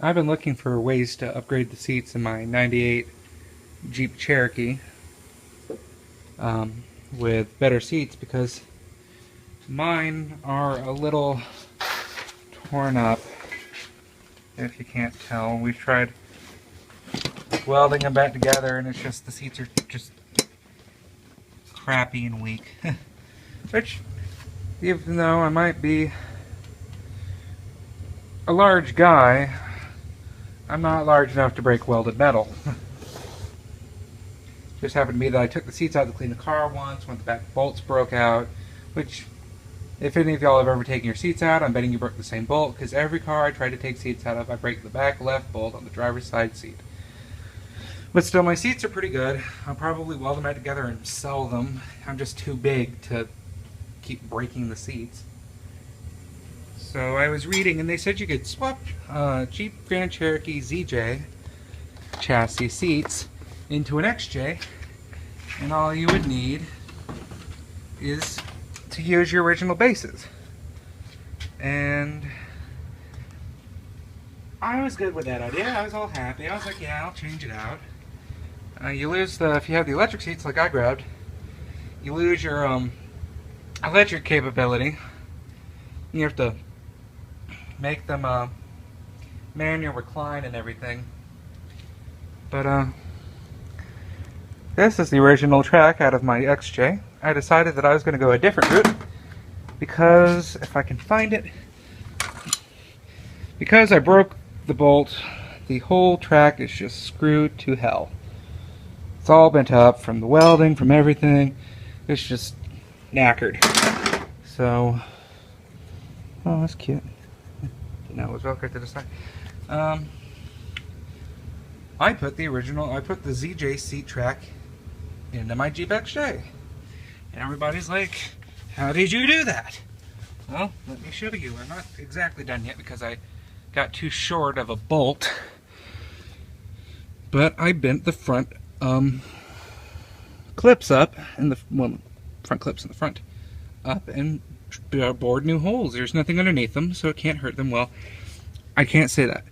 I've been looking for ways to upgrade the seats in my '98 Jeep Cherokee with better seats because mine are a little torn up, if you can't tell. We've tried welding them back together and it's just the seats are just crappy and weak. Which, even though I might be a large guy, I'm not large enough to break welded metal. Just happened to be that I took the seats out to clean the car once when the back bolts broke out, which, if any of y'all have ever taken your seats out, I'm betting you broke the same bolt, because every car I try to take seats out of, I break the back left bolt on the driver's side seat. But still, my seats are pretty good. I'll probably weld them back together and sell them. I'm just too big to keep breaking the seats. So I was reading, and they said you could swap Jeep Grand Cherokee ZJ chassis seats into an XJ, and all you would need is to use your original bases. And I was good with that idea. I was all happy. I was like, yeah, I'll change it out. You lose if you have the electric seats like I grabbed, you lose your electric capability. You have to make them manual recline and everything. But this is the original track out of my XJ. I decided that I was going to go a different route because if I can find it, because I broke the bolt, the whole track is just screwed to hell. It's all bent up from the welding, from everything. It's just knackered. So, oh, that's cute. No, it was Velcro to the side. I put the ZJ seat track into my Jeep XJ. And everybody's like, how did you do that? Well, let me show you. I'm not exactly done yet because I got too short of a bolt. But I bent the front clips up, and front clips in the front up, and bored new holes. There's nothing underneath them, so it can't hurt them. Well, I can't say that.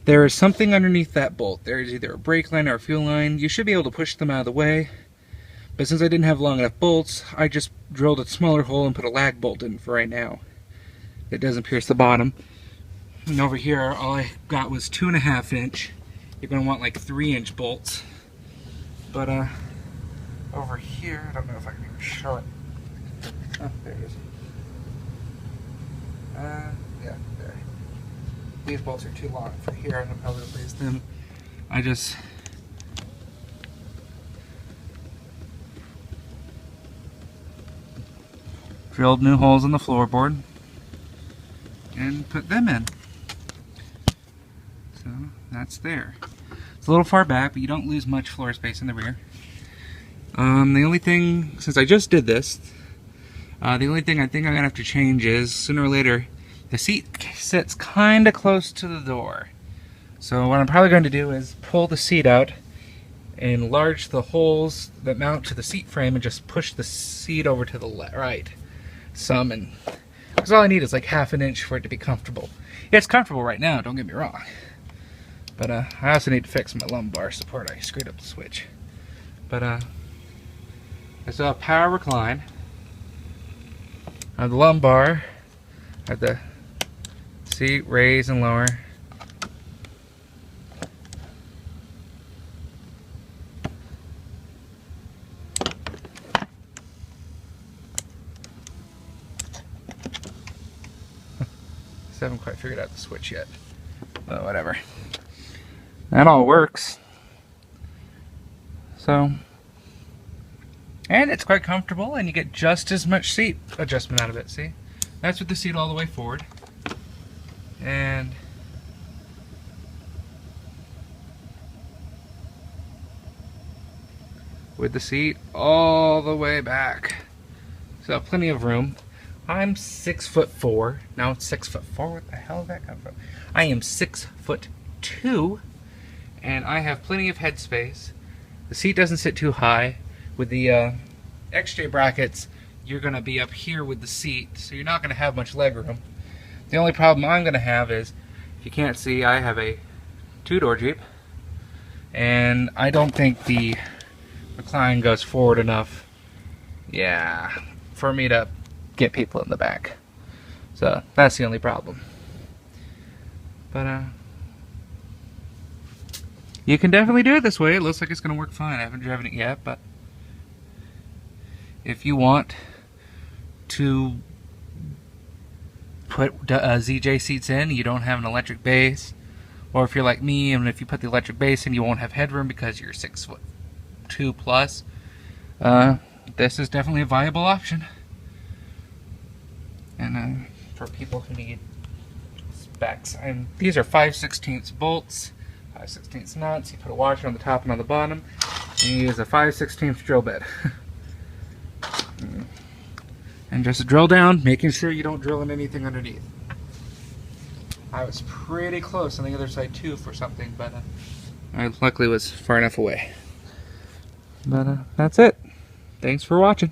There is something underneath that bolt. There is either a brake line or a fuel line. You should be able to push them out of the way. But since I didn't have long enough bolts, I just drilled a smaller hole and put a lag bolt in for right now. It doesn't pierce the bottom. And over here, all I got was 2.5 inch. You're going to want like 3-inch bolts. But over here, I don't know if I can even show it. Oh, there it is. Yeah, there. These bolts are too long for here. I don't know how to replace them. I just drilled new holes in the floorboard and put them in. So that's there. It's a little far back, but you don't lose much floor space in the rear. The only thing, since I just did this, the only thing I think I'm going to have to change is, sooner or later, the seat sits kind of close to the door. So what I'm probably going to do is pull the seat out, enlarge the holes that mount to the seat frame, and just push the seat over to the right some, and because all I need is like 1/2 inch for it to be comfortable. Yeah, it's comfortable right now, don't get me wrong. But I also need to fix my lumbar support. I screwed up the switch. But it's a power recline. The lumbar, I have the seat raise and lower. I haven't quite figured out the switch yet. But whatever. That all works. So, and it's quite comfortable, and you get just as much seat adjustment out of it. See? That's with the seat all the way forward. And with the seat all the way back. So plenty of room. I'm 6'4". Now it's 6'4". What the hell did that come from? I am 6'2", and I have plenty of headspace. The seat doesn't sit too high. With the XJ brackets, you're going to be up here with the seat, so you're not going to have much leg room. The only problem I'm going to have is, if you can't see, I have a two-door Jeep, and I don't think the recline goes forward enough, yeah, for me to get people in the back. So that's the only problem. But you can definitely do it this way. It looks like it's going to work fine. I haven't driven it yet, but if you want to put ZJ seats in, you don't have an electric base, or if you're like me and if you put the electric base in, you won't have headroom because you're 6'2" plus, this is definitely a viable option. And for people who need specs, and these are 5/16 bolts, 5/16 nuts. You put a washer on the top and on the bottom, and you use a 5/16 drill bit. And just drill down, making sure you don't drill in anything underneath. I was pretty close on the other side too for something, but I luckily was far enough away. But that's it. Thanks for watching.